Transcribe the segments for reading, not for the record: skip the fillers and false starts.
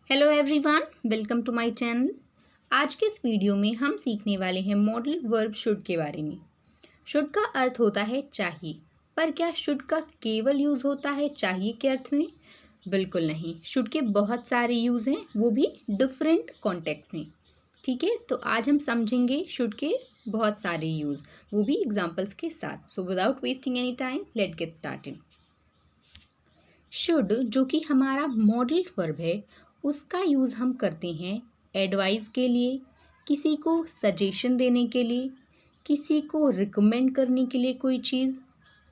Hello everyone, welcome to my channel. आज के इस वीडियो में हम सीखने वाले हैं मॉडल वर्ब शुड के बारे में। शुड का अर्थ होता है चाहिए, पर क्या शुड का केवल यूज़ होता है चाहिए के अर्थ में? बिल्कुल नहीं। शुड के बहुत सारे यूज़ हैं, वो भी डिफरेंट कॉन्टेक्स्ट में। ठीक है, तो आज हम समझेंगे शुड के बहुत सारे यूज़, वो भी एग्जाम्पल्स के साथ। So without wasting any time, let get started. Should, जो कि हमारा मॉडल वर्ब है, उसका यूज़ हम करते हैं एडवाइस के लिए, किसी को सजेशन देने के लिए, किसी को रिकमेंड करने के लिए कोई चीज़,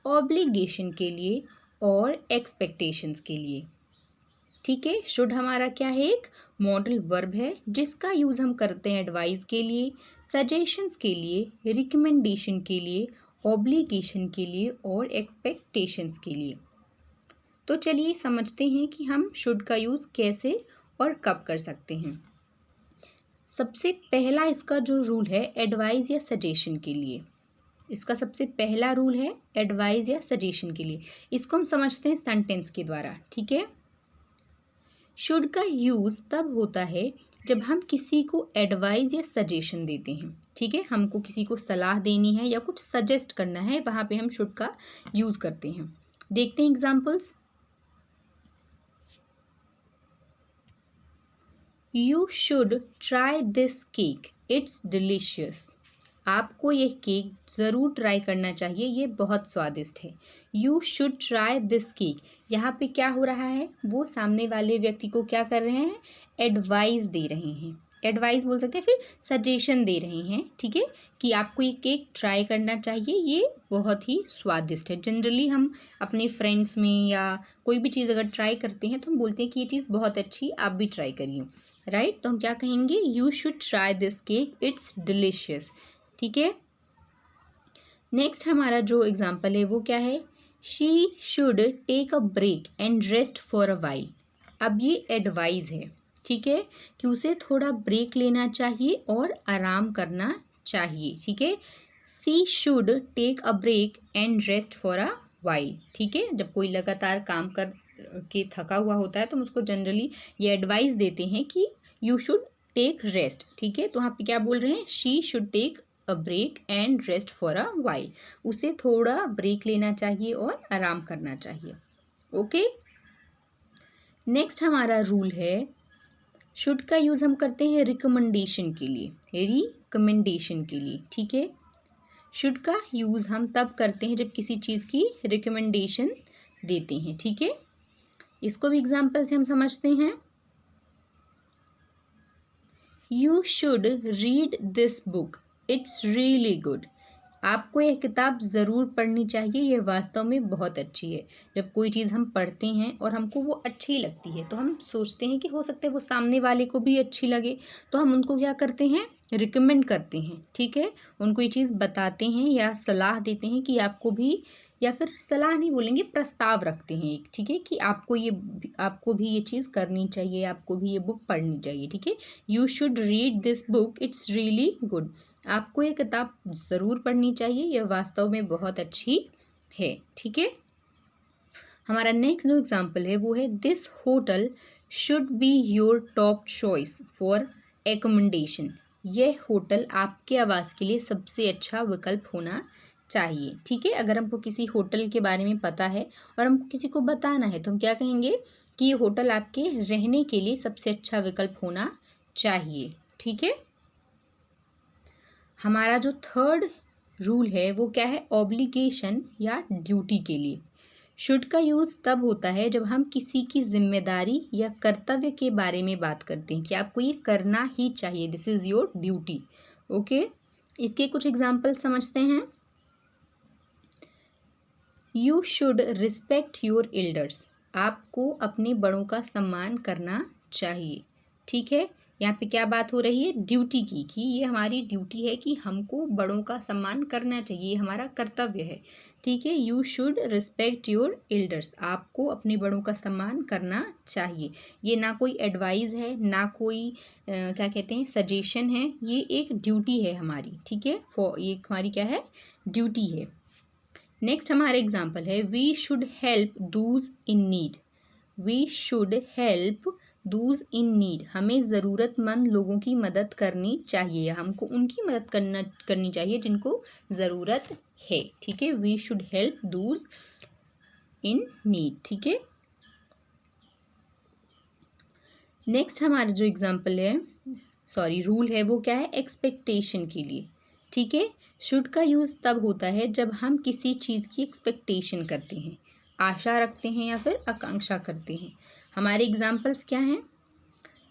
ऑब्लिगेशन के लिए और एक्सपेक्टेशंस के लिए। ठीक है, शुड हमारा क्या है? एक मॉडल वर्ब है जिसका यूज़ हम करते हैं एडवाइस के लिए, सजेशंस के लिए, रिकमेंडेशन के लिए, ऑब्लिगेशन के लिए और एक्सपेक्टेशंस के लिए। तो चलिए समझते हैं कि हम शुड का यूज़ कैसे और कब कर सकते हैं। सबसे पहला इसका जो रूल है एडवाइस या सजेशन के लिए, इसका सबसे पहला रूल है एडवाइस या सजेशन के लिए। इसको हम समझते हैं सेंटेंस के द्वारा। ठीक है, शुड का यूज़ तब होता है जब हम किसी को एडवाइस या सजेशन देते हैं। ठीक है, हमको किसी को सलाह देनी है या कुछ सजेस्ट करना है, वहाँ पे हम शुड का यूज़ करते हैं। देखते हैं examples. You should try this cake, it's delicious. आपको यह केक ज़रूर ट्राई करना चाहिए, ये बहुत स्वादिष्ट है। You should try this cake, यहाँ पे क्या हो रहा है? वो सामने वाले व्यक्ति को क्या कर रहे हैं? एडवाइस दे रहे हैं। एडवाइस बोल सकते हैं, फिर सजेशन दे रहे हैं। ठीक है, कि आपको ये केक ट्राई करना चाहिए, ये बहुत ही स्वादिष्ट है। जनरली हम अपने फ्रेंड्स में या कोई भी चीज़ अगर ट्राई करते हैं तो हम बोलते हैं कि ये चीज़ बहुत अच्छी, आप भी ट्राई करिए। राइट, तो हम क्या कहेंगे? You should try this cake, it's delicious. ठीक है, नेक्स्ट हमारा जो एग्जाम्पल है वो क्या है? She should take a break and rest for a while. अब ये एडवाइस है, ठीक है, कि उसे थोड़ा ब्रेक लेना चाहिए और आराम करना चाहिए। ठीक है, she should take a break and rest for a while. ठीक है, जब कोई लगातार काम कर के थका हुआ होता है तो हम उसको जनरली ये एडवाइस देते हैं कि यू शुड टेक रेस्ट। ठीक है, तो यहाँ पे क्या बोल रहे हैं? She should take a break and rest for a while. उसे थोड़ा ब्रेक लेना चाहिए और आराम करना चाहिए। ओके, नेक्स्ट हमारा रूल है शुड का यूज़ हम करते हैं रिकमेंडेशन के लिए, रिकमेंडेशन के लिए। ठीक है, शुड का यूज़ हम तब करते हैं जब किसी चीज़ की रिकमेंडेशन देते हैं। ठीक है, इसको भी एग्जाम्पल से हम समझते हैं। You should read this book, it's really good. आपको यह किताब ज़रूर पढ़नी चाहिए, यह वास्तव में बहुत अच्छी है। जब कोई चीज़ हम पढ़ते हैं और हमको वो अच्छी लगती है तो हम सोचते हैं कि हो सकता है वो सामने वाले को भी अच्छी लगे, तो हम उनको क्या करते हैं? रिकमेंड करते हैं। ठीक है, उनको ये चीज़ बताते हैं या सलाह देते हैं कि आपको भी, या फिर सलाह नहीं बोलेंगे, प्रस्ताव रखते हैं एक। ठीक है, कि आपको भी ये चीज़ करनी चाहिए, आपको भी ये बुक पढ़नी चाहिए। ठीक है, you should read this book, it's really good. आपको ये किताब ज़रूर पढ़नी चाहिए, यह वास्तव में बहुत अच्छी है। ठीक है, हमारा नेक्स्ट जो एग्जाम्पल है वो है this hotel should be your top choice for accommodation. यह होटल आपके आवास के लिए सबसे अच्छा विकल्प होना चाहिए। ठीक है, अगर हमको किसी होटल के बारे में पता है और हमको किसी को बताना है तो हम क्या कहेंगे कि ये होटल आपके रहने के लिए सबसे अच्छा विकल्प होना चाहिए। ठीक है, हमारा जो थर्ड रूल है वो क्या है? ऑब्लिगेशन या ड्यूटी के लिए। शुड का यूज़ तब होता है जब हम किसी की जिम्मेदारी या कर्तव्य के बारे में बात करते हैं कि आपको ये करना ही चाहिए, this is your duty. Okay, इसके कुछ एग्जाम्पल समझते हैं। You should respect your elders. आपको अपने बड़ों का सम्मान करना चाहिए। ठीक है, यहाँ पे क्या बात हो रही है? ड्यूटी की, कि ये हमारी ड्यूटी है कि हमको बड़ों का सम्मान करना चाहिए, हमारा कर्तव्य है। ठीक है, you should respect your elders. आपको अपने बड़ों का सम्मान करना चाहिए। ये ना कोई एडवाइस है, ना कोई क्या कहते हैं, सजेशन है, ये एक ड्यूटी है हमारी। ठीक है, ये हमारी क्या है? ड्यूटी है। नेक्स्ट हमारा एग्जाम्पल है we should help those in need. We should help those in need, हमें ज़रूरतमंद लोगों की मदद करनी चाहिए या हमको उनकी मदद करनी चाहिए जिनको ज़रूरत है, ठीक है। We should help those in need, ठीक है। नेक्स्ट हमारा जो एग्जाम्पल है, रूल है, वो क्या है, एक्सपेक्टेशन के लिए, ठीक है। शुड का यूज़ तब होता है जब हम किसी चीज़ की एक्सपेक्टेशन करते हैं, आशा रखते हैं या फिर आकांक्षा करते हैं। हमारे एग्जाम्पल्स क्या हैं?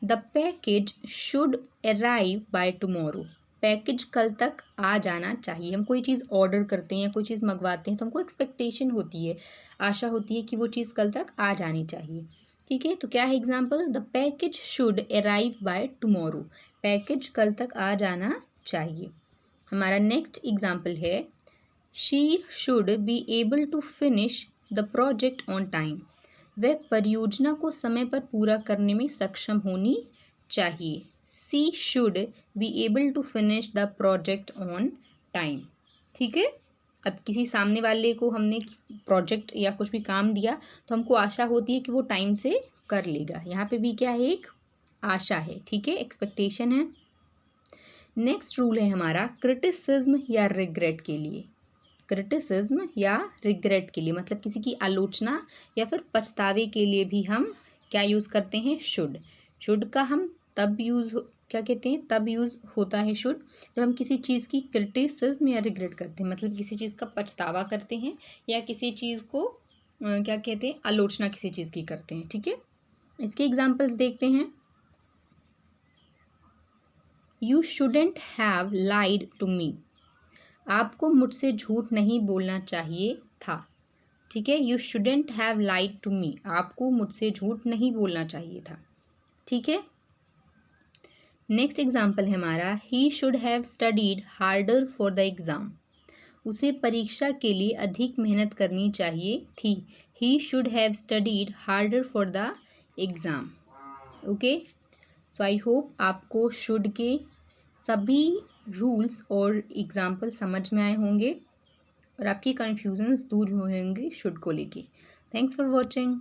The package should arrive by tomorrow, package कल तक आ जाना चाहिए। हम कोई चीज़ ऑर्डर करते हैं या कोई चीज़ मंगवाते हैं तो हमको एक्सपेक्टेशन होती है, आशा होती है कि वो चीज़ कल तक आ जानी चाहिए, ठीक है। तो क्या है example? The package should arrive by tomorrow, package कल तक आ जाना चाहिए। हमारा नेक्स्ट एग्जाम्पल है, she should be able to finish the project on time, वह परियोजना को समय पर पूरा करने में सक्षम होनी चाहिए। She should be able to finish the project on time, ठीक है। अब किसी सामने वाले को हमने प्रोजेक्ट या कुछ भी काम दिया तो हमको आशा होती है कि वो टाइम से कर लेगा। यहाँ पे भी क्या है, एक आशा है, ठीक है, एक्सपेक्टेशन है। नेक्स्ट रूल है हमारा क्रिटिसिज्म या रिग्रेट के लिए। क्रिटिसिज्म या रिग्रेट के लिए मतलब किसी की आलोचना या फिर पछतावे के लिए भी हम क्या यूज़ करते हैं, शुड। शुड का हम तब यूज़ क्या कहते हैं, तब यूज़ होता है शुड जब हम किसी चीज़ की क्रिटिसिज्म या रिग्रेट करते हैं, मतलब किसी चीज़ का पछतावा करते हैं या किसी चीज़ को क्या कहते हैं, आलोचना किसी चीज़ की करते हैं, ठीक है। इसके एग्जाम्पल्स देखते हैं। You shouldn't have lied to me, आपको मुझसे झूठ नहीं बोलना चाहिए था, ठीक है। You shouldn't have lied to me, आपको मुझसे झूठ नहीं बोलना चाहिए था, ठीक है। नेक्स्ट एग्जाम्पल है हमारा, he should have studied harder for the exam, उसे परीक्षा के लिए अधिक मेहनत करनी चाहिए थी। He should have studied harder for the exam, okay. So I hope आपको शुड के सभी रूल्स और एग्जाम्पल समझ में आए होंगे और आपकी कन्फ्यूजन्स दूर हुए होंगे शुड को लेके। Thanks for watching.